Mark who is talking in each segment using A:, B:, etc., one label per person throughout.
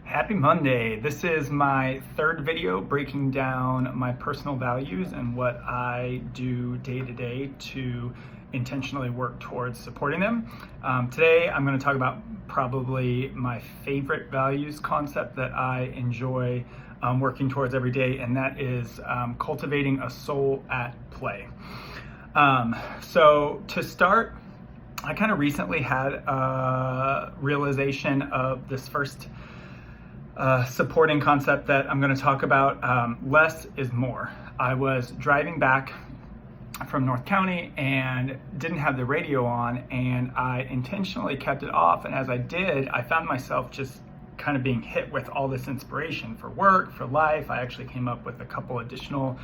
A: Happy Monday. This is my third video breaking down my personal values and what I do day to day to intentionally work towards supporting them. Today I'm going to talk about probably my favorite values concept that I enjoy working towards every day, and that is cultivating a soul at play. So to start, I kind of recently had a realization of this first supporting concept that I'm going to talk about. Less is more. I was driving back from North County and didn't have the radio on, and I intentionally kept it off. And as I did, I found myself just kind of being hit with all this inspiration for work, for life. I actually came up with a couple additional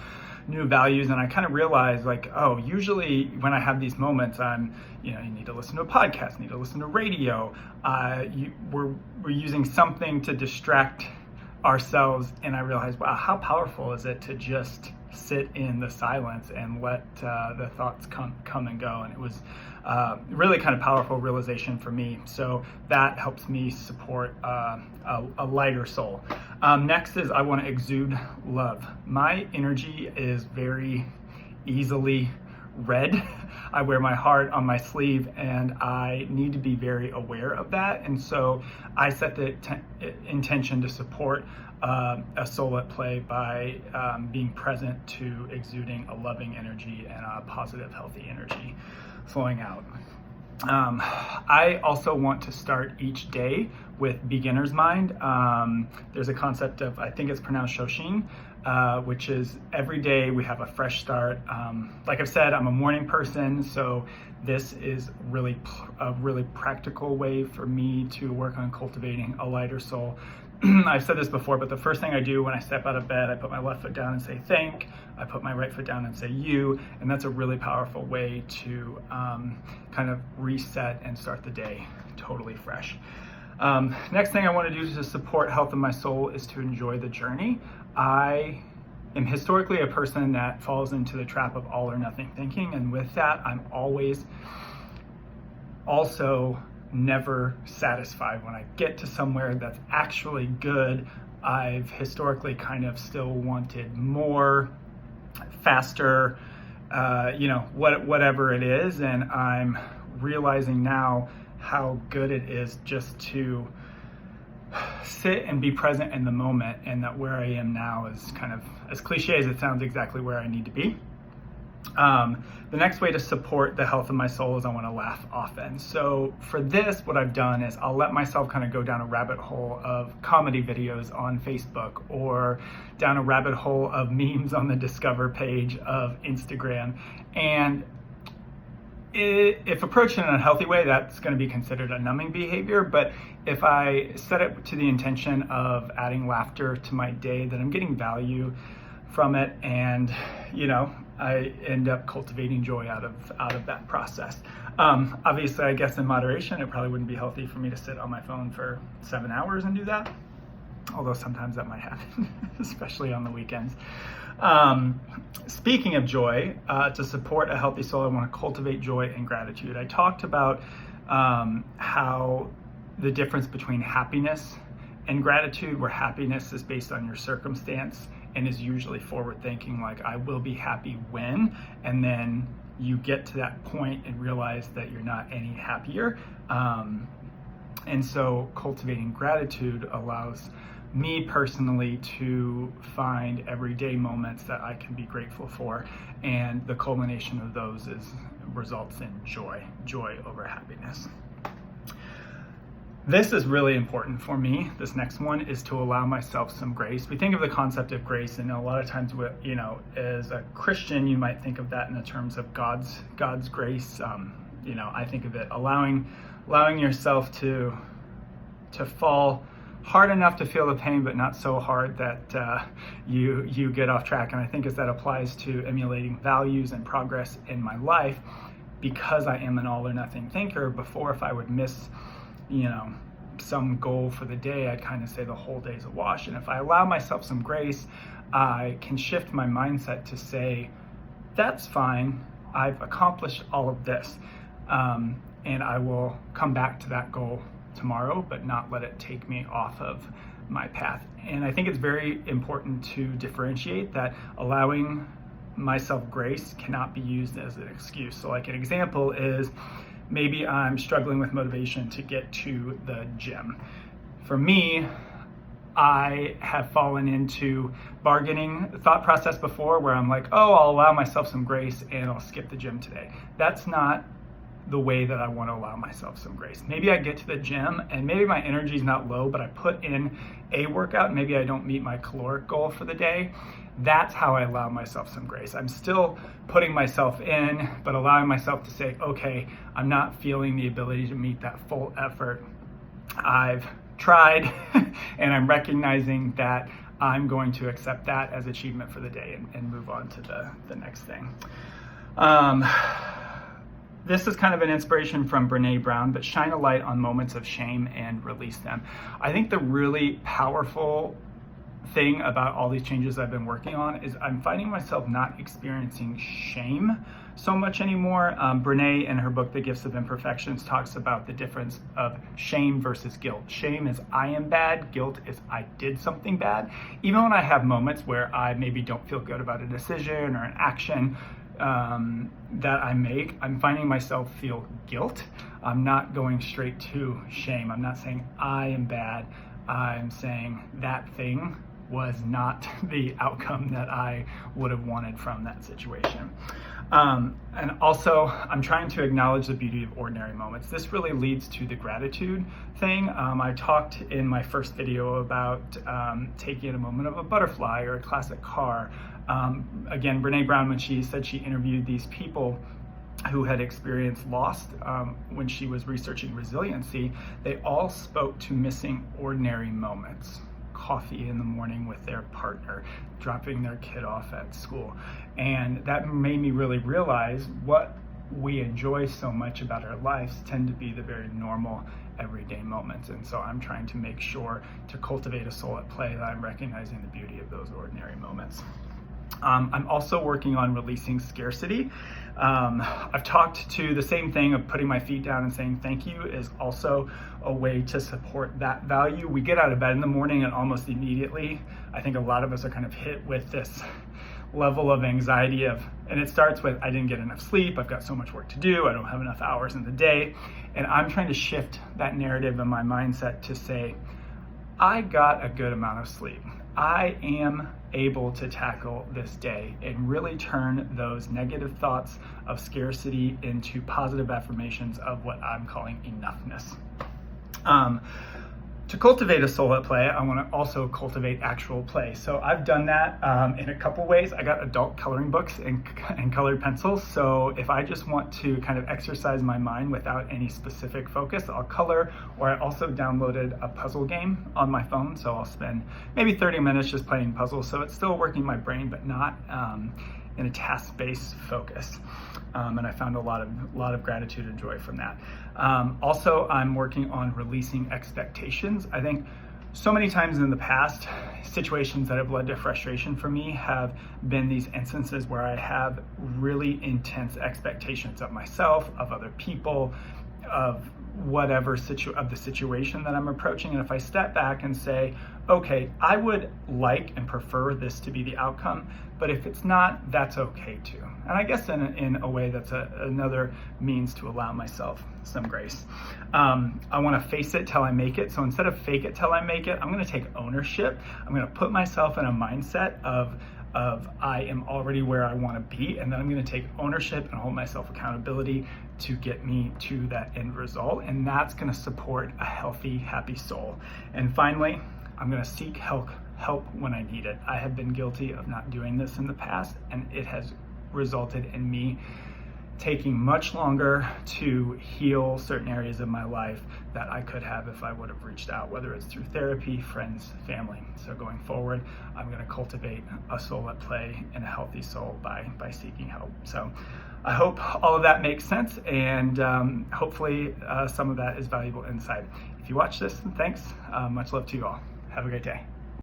A: new values, and I kind of realized, like, oh, usually when I have these moments, you need to listen to a podcast, you need to listen to radio. We're using something to distract ourselves, and I realized, wow, how powerful is it to just sit in the silence and let the thoughts come and go. And it was really kind of powerful realization for me. So that helps me support a lighter soul. Next is I want to exude love. My energy is very easily read. I wear my heart on my sleeve, and I need to be very aware of that. And so I set the intention to support a soul at play by being present to exuding a loving energy and a positive, healthy energy flowing out. I also want to start each day with beginner's mind. There's a concept of, I think it's pronounced Shoshin, which is every day we have a fresh start. Like I've said, I'm a morning person, so this is a really practical way for me to work on cultivating a lighter soul. I've said this before, but the first thing I do when I step out of bed, I put my left foot down and say thank. I put my right foot down and say you, and that's a really powerful way to kind of reset and start the day totally fresh. Next thing I want to do to support health of my soul is to enjoy the journey. I am historically a person that falls into the trap of all or nothing thinking, and with that, I'm always also never satisfied. When I get to somewhere that's actually good, I've historically kind of still wanted more, faster, whatever it is. And I'm realizing now how good it is just to sit and be present in the moment, and that where I am now is kind of, as cliche as it sounds, exactly where I need to be. The next way to support the health of my soul is I want to laugh often. So for this, what I've done is I'll let myself kind of go down a rabbit hole of comedy videos on Facebook, or down a rabbit hole of memes on the Discover page of Instagram. And if approached in an unhealthy way, that's going to be considered a numbing behavior. But if I set it to the intention of adding laughter to my day, then I'm getting value from it, and I end up cultivating joy out of that process. Obviously, I guess in moderation, it probably wouldn't be healthy for me to sit on my phone for 7 hours and do that, although sometimes that might happen, especially on the weekends. Speaking of joy, to support a healthy soul, I want to cultivate joy and gratitude. I talked about how the difference between happiness and gratitude, where happiness is based on your circumstance and is usually forward thinking, like I will be happy when, and then you get to that point and realize that you're not any happier. And so cultivating gratitude allows me personally to find everyday moments that I can be grateful for, and the culmination of those results in joy over happiness. This is really important for me. This next one is to allow myself some grace. We think of the concept of grace, and a lot of times, as a Christian, you might think of that in the terms of God's grace. I think of it allowing yourself to fall hard enough to feel the pain, but not so hard that you get off track. And I think as that applies to emulating values and progress in my life, because I am an all or nothing thinker, before, if I would miss some goal for the day, I'd kind of say the whole day's a wash. And if I allow myself some grace, I can shift my mindset to say, that's fine, I've accomplished all of this, and I will come back to that goal tomorrow, but not let it take me off of my path. And I think it's very important to differentiate that allowing myself grace cannot be used as an excuse. So like an example is maybe I'm struggling with motivation to get to the gym. For me, I have fallen into bargaining thought process before where I'm like, oh, I'll allow myself some grace and I'll skip the gym today. That's not the way that I want to allow myself some grace. Maybe I get to the gym and maybe my energy is not low, but I put in a workout. Maybe I don't meet my caloric goal for the day. That's how I allow myself some grace. I'm still putting myself in, but allowing myself to say, okay, I'm not feeling the ability to meet that full effort. I've tried and I'm recognizing that I'm going to accept that as achievement for the day and move on to the next thing. This is kind of an inspiration from Brené Brown, but shine a light on moments of shame and release them. I think the really powerful thing about all these changes I've been working on is I'm finding myself not experiencing shame so much anymore. Brené, in her book, The Gifts of Imperfections, talks about the difference of shame versus guilt. Shame is I am bad. Guilt is I did something bad. Even when I have moments where I maybe don't feel good about a decision or an action that I make, I'm finding myself feel guilt. I'm not going straight to shame. I'm not saying I am bad. I'm saying that thing was not the outcome that I would have wanted from that situation. And also, I'm trying to acknowledge the beauty of ordinary moments. This really leads to the gratitude thing. I talked in my first video about taking a moment of a butterfly or a classic car. Again, Brené Brown, when she said she interviewed these people who had experienced loss when she was researching resiliency, they all spoke to missing ordinary moments. Coffee in the morning with their partner, dropping their kid off at school. And that made me really realize what we enjoy so much about our lives tend to be the very normal, everyday moments. And so I'm trying to make sure to cultivate a soul at play that I'm recognizing the beauty of those ordinary moments. I'm also working on releasing scarcity. I've talked to the same thing of putting my feet down and saying thank you is also a way to support that value. We get out of bed in the morning and almost immediately, I think a lot of us are kind of hit with this level of anxiety and it starts with, I didn't get enough sleep, I've got so much work to do, I don't have enough hours in the day. And I'm trying to shift that narrative in my mindset to say, I got a good amount of sleep. I am able to tackle this day and really turn those negative thoughts of scarcity into positive affirmations of what I'm calling enoughness. To cultivate a soul at play, I want to also cultivate actual play. So I've done that in a couple ways. I got adult coloring books and colored pencils. So if I just want to kind of exercise my mind without any specific focus, I'll color, or I also downloaded a puzzle game on my phone. So I'll spend maybe 30 minutes just playing puzzles. So it's still working my brain, but not in a task-based focus. And I found a lot of gratitude and joy from that. Also, I'm working on releasing expectations. I think so many times in the past, situations that have led to frustration for me have been these instances where I have really intense expectations of myself, of other people, of whatever of the situation that I'm approaching. And if I step back and say, okay, I would like and prefer this to be the outcome, but if it's not, that's okay too. And I guess in a way that's another means to allow myself some grace. I want to face it till I make it. So instead of fake it till I make it, I'm going to take ownership. I'm going to put myself in a mindset of I am already where I want to be, and then I'm going to take ownership and hold myself accountability to get me to that end result. And that's going to support a healthy, happy soul. And finally, I'm going to seek help when I need it. I have been guilty of not doing this in the past, and it has resulted in me taking much longer to heal certain areas of my life that I could have if I would have reached out, whether it's through therapy, friends, family. So going forward, I'm going to cultivate a soul at play and a healthy soul by seeking help. So I hope all of that makes sense, and hopefully some of that is valuable insight. If you watch this, thanks. Much love to you all. Have a great day.